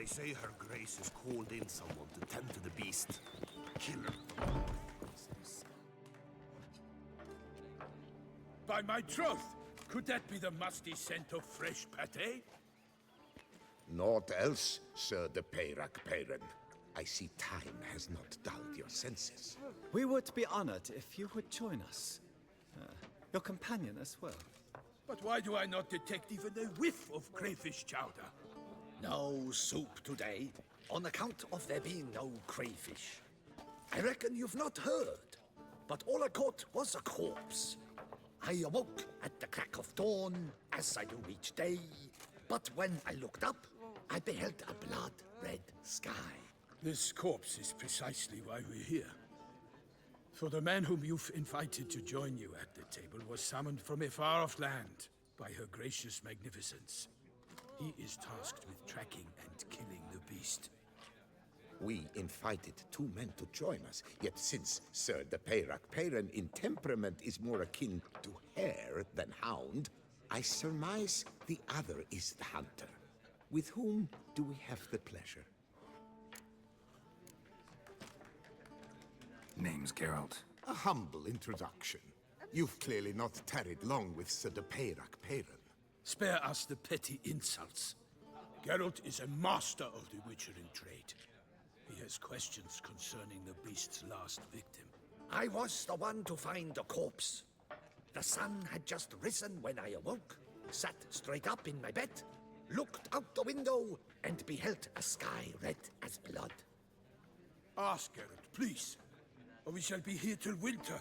They say her grace has called in someone to tend to the beast. Kill her. By my troth, could that be the musty scent of fresh pate? Naught else, Sir de Peyrak. I see time has not dulled your senses. We would be honored if you would join us. Your companion as well. But why do I not detect even a whiff of crayfish chowder? No soup today, on account of there being no crayfish. I reckon you've not heard, but all I caught was a corpse. I awoke at the crack of dawn, as I do each day, but when I looked up, I beheld a blood-red sky. This corpse is precisely why we're here. For the man whom you've invited to join you at the table was summoned from a far-off land by her gracious magnificence. He is tasked with tracking and killing the beast. We invited 2 men to join us, yet since Sir de Peyrak in temperament is more akin to hare than hound, I surmise the other is the hunter. With whom do we have the pleasure? Name's Geralt. A humble introduction. You've clearly not tarried long with Sir de Peyrak. Spare us the petty insults. Geralt is a master of the witchering trade. He has questions concerning the beast's last victim. I was the one to find the corpse. The sun had just risen when I awoke, sat straight up in my bed, looked out the window, and beheld a sky red as blood. Ask Geralt, please, or we shall be here till winter.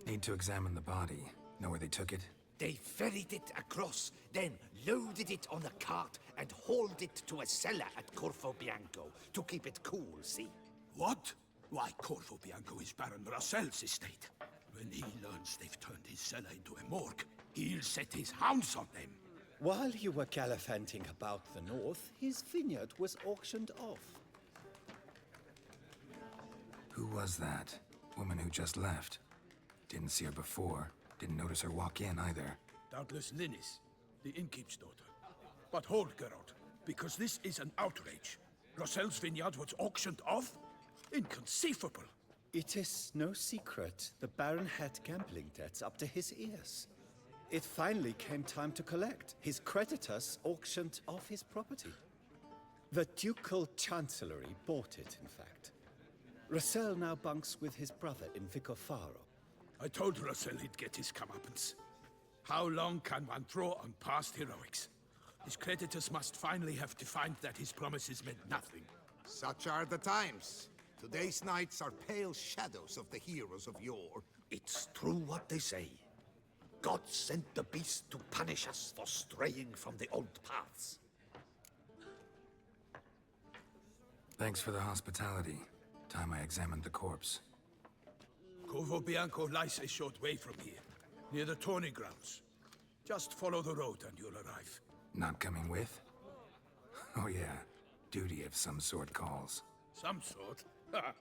Need to examine the body. Know where they took it? They ferried it across, then loaded it on a cart and hauled it to a cellar at Corvo Bianco to keep it cool, see? What? Why, Corvo Bianco is Baron Russell's estate. When he learns they've turned his cellar into a morgue, he'll set his hounds on them. While you were gallivanting about the north, his vineyard was auctioned off. Who was that? Woman who just left. Didn't see her before. Didn't notice her walk in either. Doubtless Linnis, the innkeep's daughter. But hold, Geralt, because this is an outrage. Russell's vineyard was auctioned off? Inconceivable. It is no secret the Baron had gambling debts up to his ears. It finally came time to collect. His creditors auctioned off his property. The Ducal Chancellery bought it, in fact. Russell now bunks with his brother in Vicofaro. I told Russell he'd get his comeuppance. How long can one draw on past heroics? His creditors must finally have defined that his promises meant nothing. Such are the times. Today's knights are pale shadows of the heroes of yore. It's true what they say. God sent the beast to punish us for straying from the old paths. Thanks for the hospitality. Time I examined the corpse. Corvo Bianco lies a short way from here, near the tourney grounds. Just follow the road and you'll arrive. Not coming with? Oh yeah, duty of some sort calls. Some sort? Ha!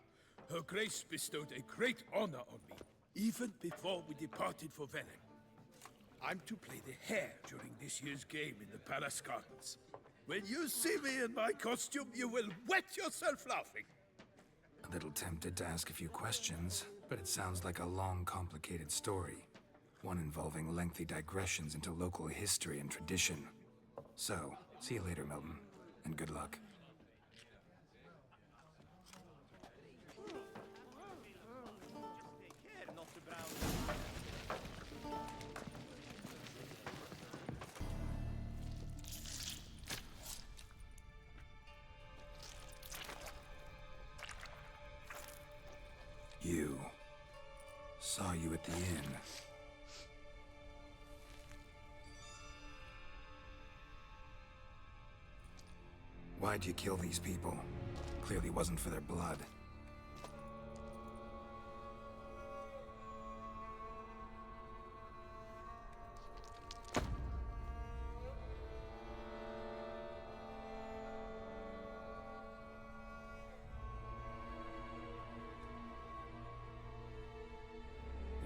Her Grace bestowed a great honor on me, even before we departed for Velen. I'm to play the hare during this year's game in the Palace Gardens. When you see me in my costume, you will wet yourself laughing. A little tempted to ask a few questions, but it sounds like a long, complicated story. One involving lengthy digressions into local history and tradition. So, see you later, Milton, and good luck. You. Saw you at the inn. Why'd you kill these people? Clearly wasn't for their blood.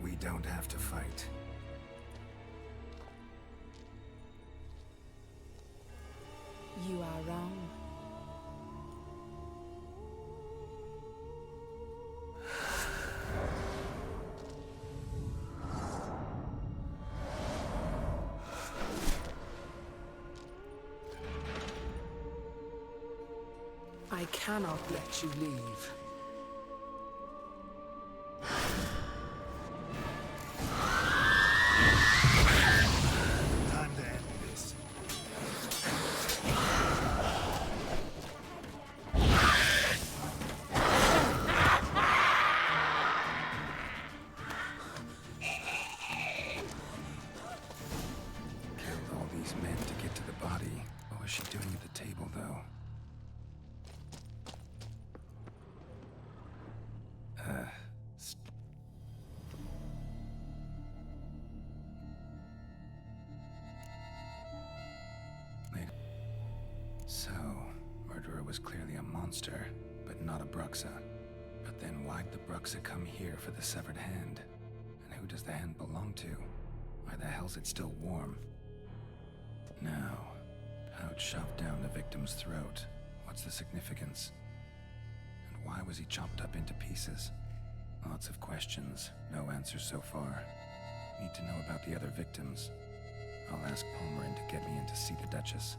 We don't have to fight. You are wrong. I cannot let you leave. Time to end this. Killed all these men to get to the body. What was she doing at the table, though? So, murderer was clearly a monster, but not a Bruxa. But then why'd the Bruxa come here for the severed hand? And who does the hand belong to? Why the hell's it still warm? Now, pouch shoved down the victim's throat. What's the significance? And why was he chopped up into pieces? Lots of questions, no answers so far. Need to know about the other victims. I'll ask Palmerin to get me in to see the Duchess.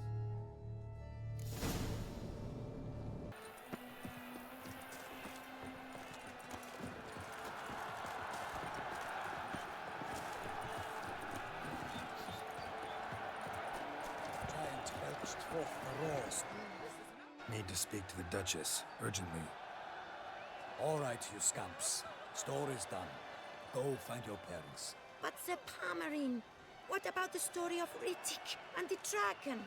Giant belched forth the roars. Need to speak to the Duchess, urgently. All right, you scamps. Story's done. Go find your parents. But Sir Palmerin, what about the story of Riddick and the dragon?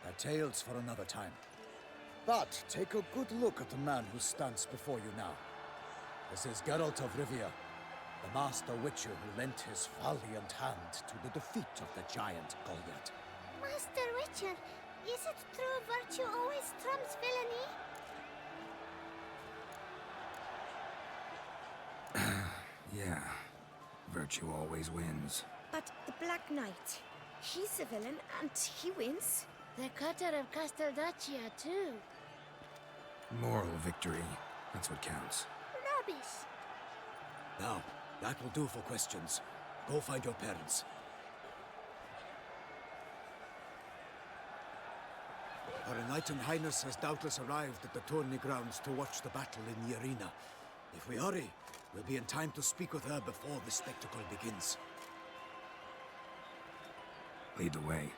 They're tales for another time. But take a good look at the man who stands before you now. This is Geralt of Rivia, the master witcher who lent his valiant hand to the defeat of the giant Goliath. Master Witcher, is it true virtue always trumps villainy? Yeah, virtue always wins. But the Black Knight, he's a villain and he wins. The cutter of Casteldaccia, too. Moral victory, that's what counts. Rubbish. Now, that will do for questions. Go find your parents. Her Knight and Highness has doubtless arrived at the tourney grounds to watch the battle in the arena. If we hurry, we'll be in time to speak with her before the spectacle begins. Lead the way.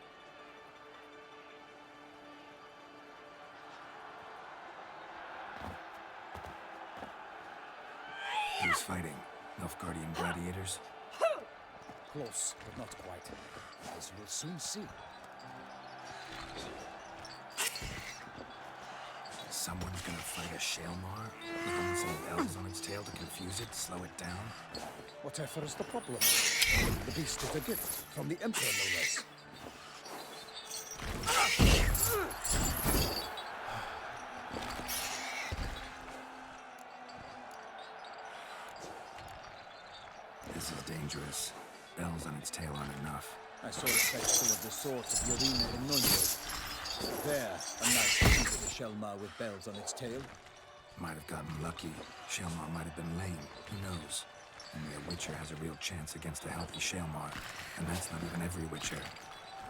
Who's fighting? Nilfgaardian gladiators? Close, but not quite. As you'll soon see. Someone's gonna fight a Shaelmar? With some bells on its tail to confuse it, slow it down? Whatever is the problem? The beast is a gift from the Emperor, no less. This is dangerous. Bells on its tail aren't enough. I saw a spectacle of the sort of the arena in Nunez. There, a knight defeated a Shaelmar with bells on its tail. Might have gotten lucky. Shaelmar might have been lame. Who knows? Only a Witcher has a real chance against a healthy Shaelmar. And that's not even every Witcher.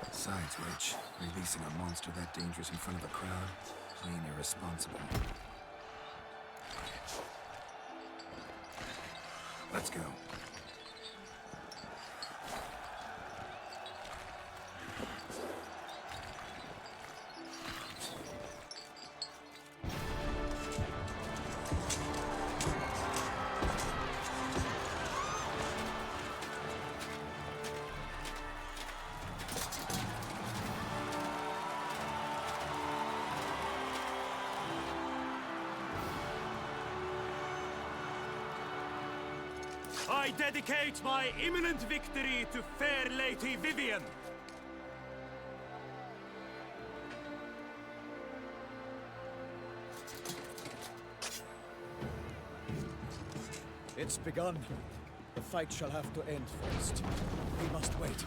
Besides which, releasing a monster that dangerous in front of a crowd, plain irresponsible. Let's go. I dedicate my imminent victory to fair Lady Vivian. It's begun. The fight shall have to end first. We must wait.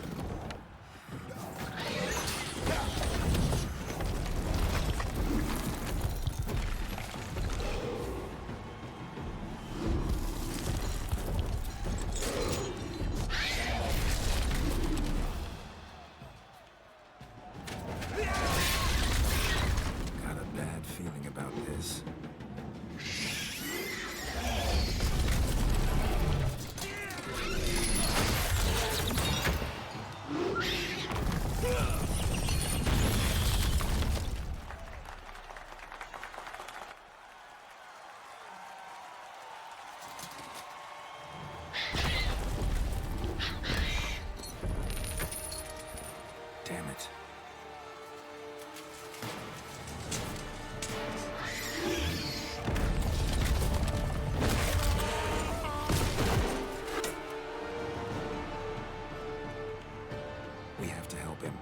We have to help him.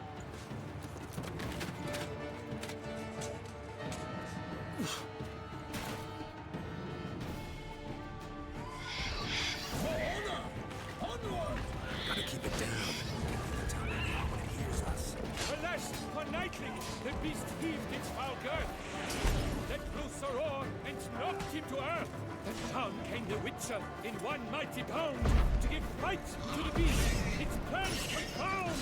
For honor! Onward! Gotta keep it down. That's how we know when it hears us. Alas, for nightly, the beast heaved its foul girth. Let loose a roar and knocked him to earth. Then down came the Witcher in one mighty bound to give fight to the beast. Its plans confound.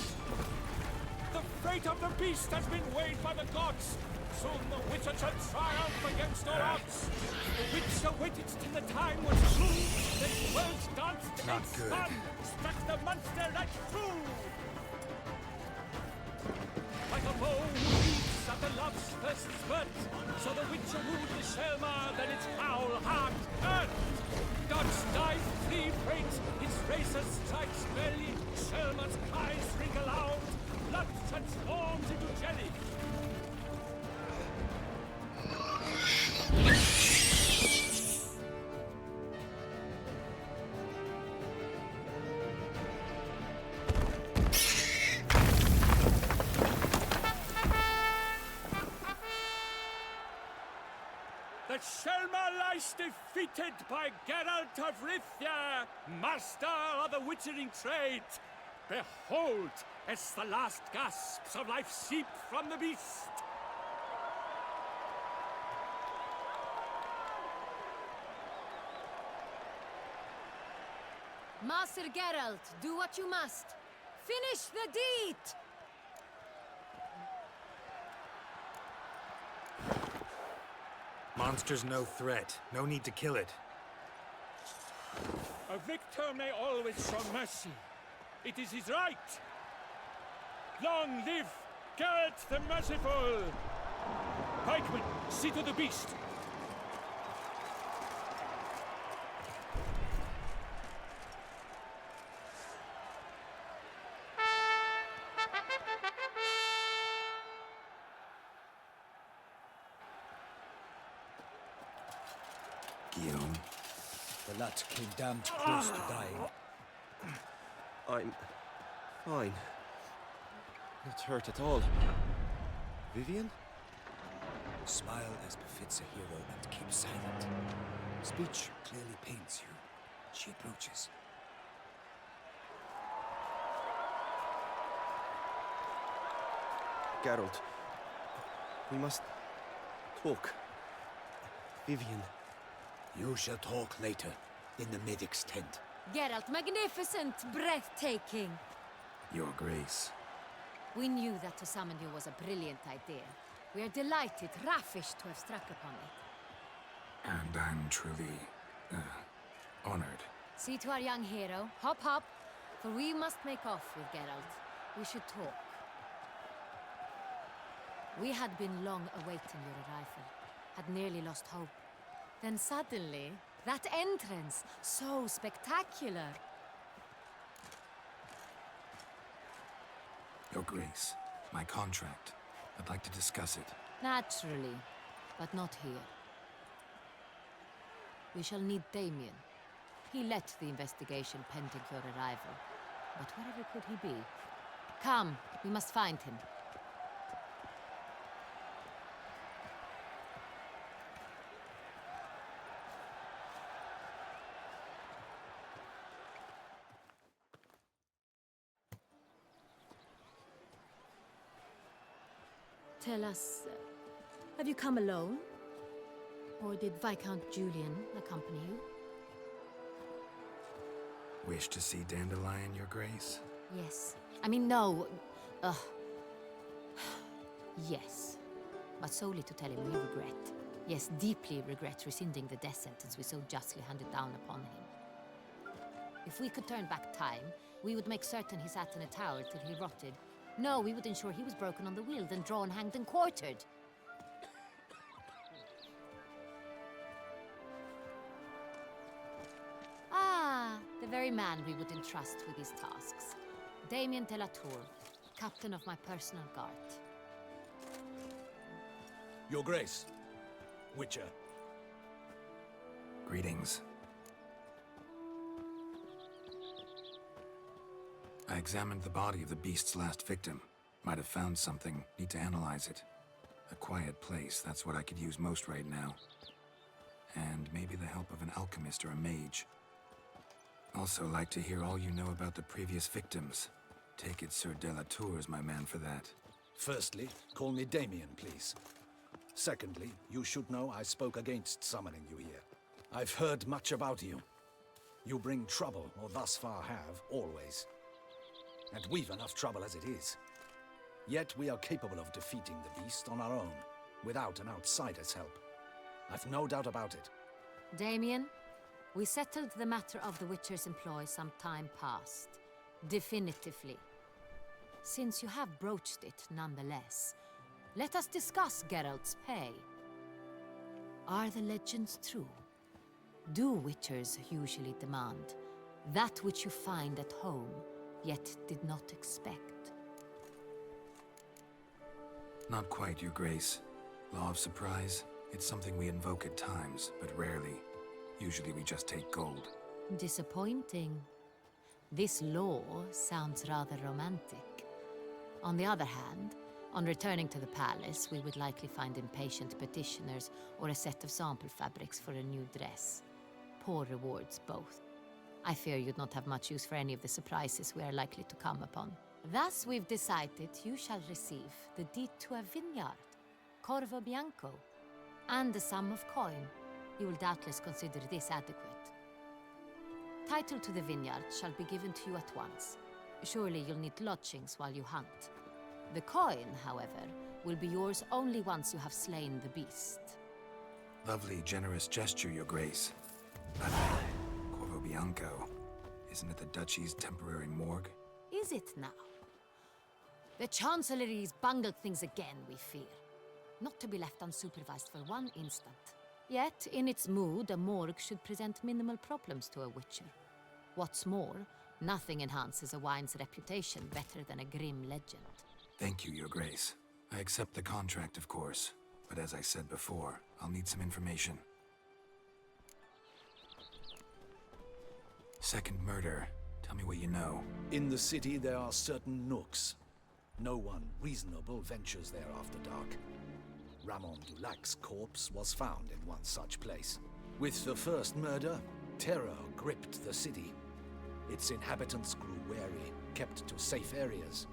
The fate of the beast has been weighed by the gods. Soon the Witcher shall triumph against all odds. The Witcher waited till the time was through. Then worlds danced Not and good. spun, struck the monster right through. Like a bow leaps at the love's first spurt, so the Witcher wooed the Selma, then its foul heart hurt. Dodge dive, free breaks, its racer strikes belly, Selma's cries ring aloud, blood transforms into jelly. The Selma lies defeated by Geralt of Rivia, master of the witchering trade. Behold, as the last gasps of life seep from the beast. Master Geralt, do what you must. Finish the deed! Monster's no threat. No need to kill it. A victor may always show mercy. It is his right. Long live Geralt the Merciful! Pikeman, see to the beast. Guillaume. The lad came damned close to dying. I'm fine. Not hurt at all. Vivian? Smile as befits a hero and keep silent. Speech clearly pains you. She approaches. Geralt, we must talk. Vivian. You shall talk later, in the medic's tent. Geralt, magnificent, breathtaking. Your Grace. We knew that to summon you was a brilliant idea. We are delighted, ravished to have struck upon it. And I'm truly, honored. See to our young hero. Hop, hop. For we must make off with Geralt. We should talk. We had been long awaiting your arrival. Had nearly lost hope. Then suddenly, that entrance, so spectacular. Your Grace, my contract. I'd like to discuss it. Naturally, but not here. We shall need Damien. He led the investigation pending your arrival. But wherever could he be? Come, we must find him. Tell us, have you come alone? Or did Viscount Julian accompany you? Wish to see Dandelion, Your Grace? Yes. I mean, no. Yes. But solely to tell him we regret. Yes, deeply regret rescinding the death sentence we so justly handed down upon him. If we could turn back time, we would make certain he sat in a tower till he rotted. No, we would ensure he was broken on the wheel, then drawn, hanged, and quartered. Ah, the very man we would entrust with these tasks. Damien de la Tour, captain of my personal guard. Your Grace, Witcher. Greetings. I examined the body of the beast's last victim. Might have found something. Need to analyze it. A quiet place, that's what I could use most right now. And maybe the help of an alchemist or a mage. Also like to hear all you know about the previous victims. Take it Sir Delatour is my man for that. Firstly, call me Damien, please. Secondly, you should know I spoke against summoning you here. I've heard much about you. You bring trouble, or thus far have, always. And we've enough trouble as it is. Yet we are capable of defeating the beast on our own, without an outsider's help. I've no doubt about it. Damien, we settled the matter of the Witcher's employ some time past. Definitively. Since you have broached it nonetheless, let us discuss Geralt's pay. Are the legends true? Do Witchers usually demand that which you find at home, yet did not expect? Not quite, Your Grace. Law of surprise, it's something we invoke at times, but rarely. Usually we just take gold. Disappointing. This law sounds rather romantic. On the other hand, on returning to the palace, we would likely find impatient petitioners or a set of sample fabrics for a new dress. Poor rewards, both. I fear you'd not have much use for any of the surprises we are likely to come upon. Thus, we've decided you shall receive the deed to a vineyard, Corvo Bianco, and a sum of coin. You will doubtless consider this adequate. Title to the vineyard shall be given to you at once. Surely you'll need lodgings while you hunt. The coin, however, will be yours only once you have slain the beast. Lovely, generous gesture, Your Grace. But Corvo Bianco, isn't it the Duchy's temporary morgue? Is it now? The Chancellery's bungled things again, we fear. Not to be left unsupervised for one instant. Yet, in its mood, a morgue should present minimal problems to a Witcher. What's more, nothing enhances a wine's reputation better than a grim legend. Thank you, Your Grace. I accept the contract, of course. But as I said before, I'll need some information. Second murder. Tell me what you know. In the city, there are certain nooks. No one reasonable ventures there after dark. Ramon Dulac's corpse was found in one such place. With the first murder, terror gripped the city. Its inhabitants grew wary, kept to safe areas.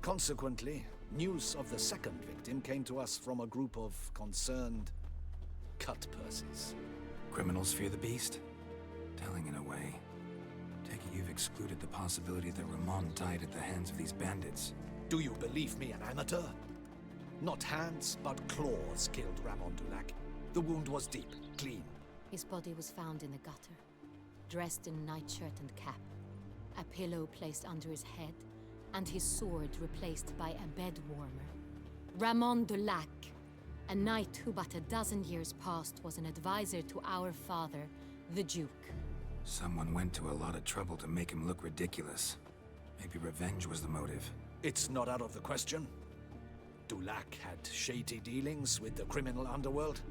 Consequently, news of the second victim came to us from a group of concerned cut-purses. Criminals fear the beast? Telling in a way. Take it you've excluded the possibility that Ramon died at the hands of these bandits. Do you believe me, an amateur? Not hands, but claws killed Ramon Dulac. The wound was deep, clean. His body was found in the gutter, dressed in nightshirt and cap, a pillow placed under his head, and his sword replaced by a bed warmer. Ramon Dulac, a knight who but a dozen years past was an advisor to our father, the Duke. Someone went to a lot of trouble to make him look ridiculous. Maybe revenge was the motive. It's not out of the question. Dulac had shady dealings with the criminal underworld,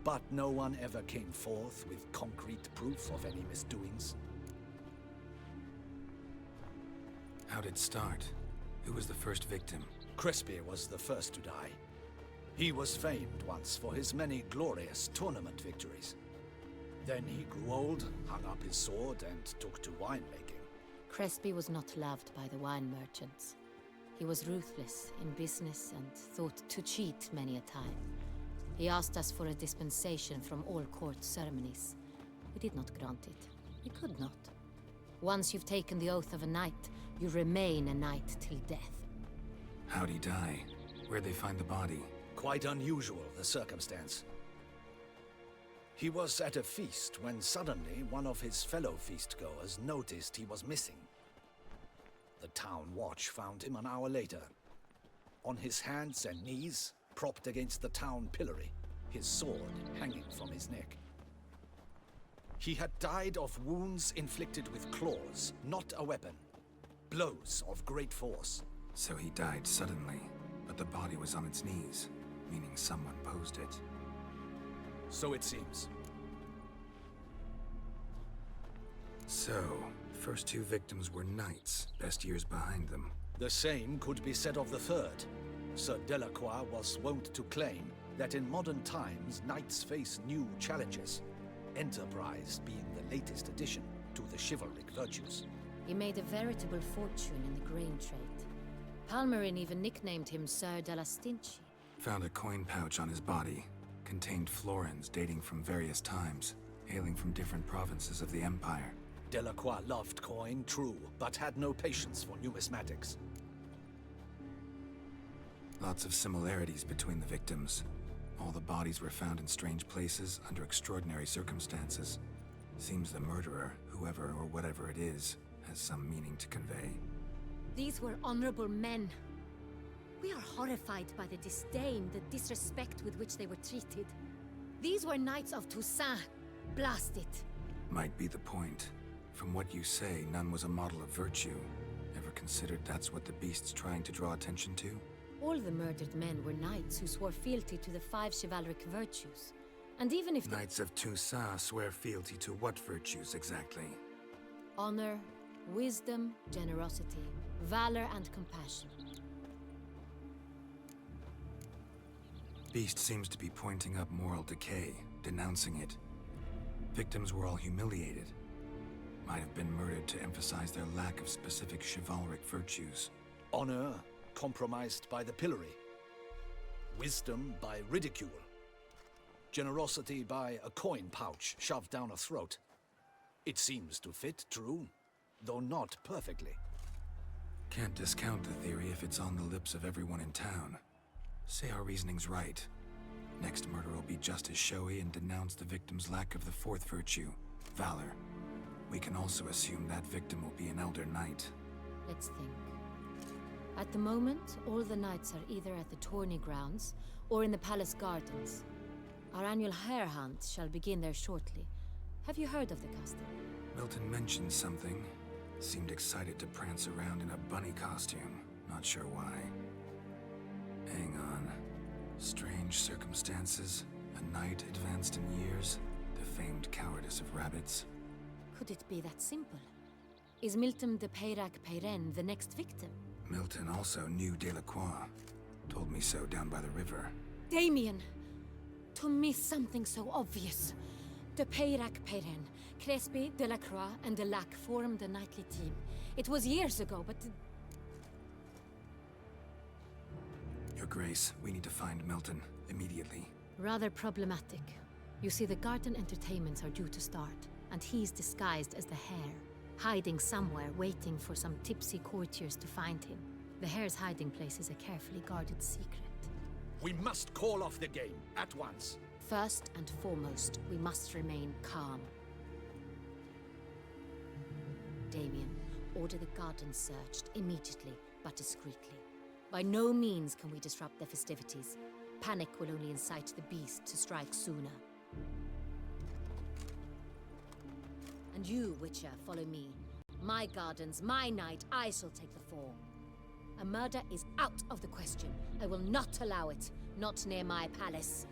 but no one ever came forth with concrete proof of any misdoings. How'd it start? Who was the first victim? Crespi was the first to die. He was famed once for his many glorious tournament victories. Then he grew old, hung up his sword, and took to winemaking. Crespi was not loved by the wine merchants. He was ruthless in business and thought to cheat many a time. He asked us for a dispensation from all court ceremonies. We did not grant it. We could not. Once you've taken the oath of a knight, you remain a knight till death. How'd he die? Where'd they find the body? Quite unusual, the circumstance. He was at a feast when suddenly one of his fellow feastgoers noticed he was missing. The town watch found him an hour later. On his hands and knees, propped against the town pillory, his sword hanging from his neck. He had died of wounds inflicted with claws, not a weapon. Blows of great force. So he died suddenly, but the body was on its knees, meaning someone posed it. So it seems. So, first two victims were knights, best years behind them. The same could be said of the third. Sir Delacroix was wont to claim that in modern times, knights face new challenges, enterprise being the latest addition to the chivalric virtues. He made a veritable fortune in the grain trade. Palmerin even nicknamed him Sir della Stinci. Found a coin pouch on his body. Contained florins dating from various times, hailing from different provinces of the Empire. Delacroix loved coin, true, but had no patience for numismatics. Lots of similarities between the victims. All the bodies were found in strange places under extraordinary circumstances. Seems the murderer, whoever or whatever it is, has some meaning to convey. These were honorable men. We are horrified by the disdain, the disrespect with which they were treated. These were knights of Toussaint. Blast it. Might be the point. From what you say, none was a model of virtue. Ever considered that's what the beast's trying to draw attention to? All the murdered men were knights who swore fealty to the 5 chivalric virtues. And even if Knights of Toussaint swear fealty to what virtues exactly? honor, wisdom, generosity, valor, and compassion. Beast seems to be pointing up moral decay, denouncing it. Victims were all humiliated. Might have been murdered to emphasize their lack of specific chivalric virtues. Honor compromised by the pillory. Wisdom by ridicule. Generosity by a coin pouch shoved down a throat. It seems to fit, true, though not perfectly. Can't discount the theory if it's on the lips of everyone in town. Say our reasoning's right. Next murder will be just as showy and denounce the victim's lack of the 4th virtue, valor. We can also assume that victim will be an elder knight. Let's think. At the moment, all the knights are either at the tourney grounds or in the palace gardens. Our annual hare hunt shall begin there shortly. Have you heard of the custom? Milton mentioned something. Seemed excited to prance around in a bunny costume. Not sure why. Hang on. Strange circumstances. A knight advanced in years. The famed cowardice of rabbits. Could it be that simple? Is Milton de Peyrac-Peyren the next victim? Milton also knew Delacroix. Told me so down by the river. Damien! To miss something so obvious. De Peyrac-Peyren, Crespi, Delacroix, and Delac formed a knightly team. It was years ago, but... Your Grace, we need to find Milton, immediately. Rather problematic. You see, the garden entertainments are due to start, and he's disguised as the hare, hiding somewhere, waiting for some tipsy courtiers to find him. The hare's hiding place is a carefully guarded secret. We must call off the game, at once. First and foremost, we must remain calm. Damien, order the garden searched immediately, but discreetly. By no means can we disrupt the festivities. Panic will only incite the beast to strike sooner. And you, Witcher, follow me. My gardens, my night, I shall take the fall. A murder is out of the question. I will not allow it. Not near my palace.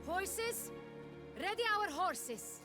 Horses? Ready our horses!